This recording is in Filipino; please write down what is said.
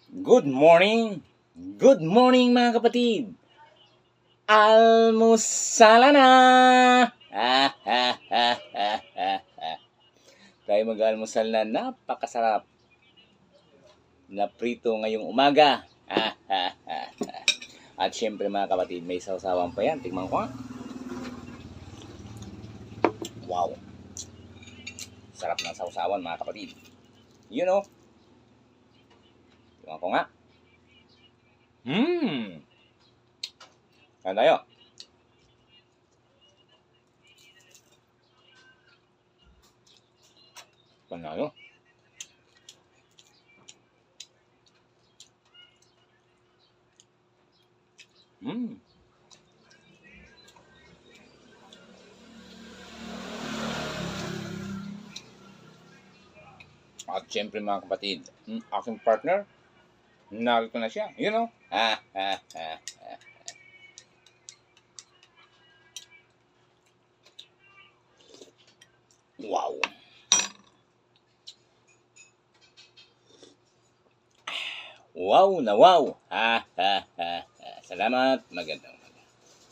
Good morning! Good morning mga kapatid! Almusala na! Tayo mag-almusal na napakasarap na prito ngayong umaga. At syempre mga kapatid, may sausawan pa yan. Tingnan ko nga. Wow! Sarap ng sausawan mga kapatid. You know? Tingnan ko nga. Saan tayo? Saan tayo? At syempre mga kapatid, aking partner, narito na siya. You know? Wow! Wow na wow! Salamat, magandang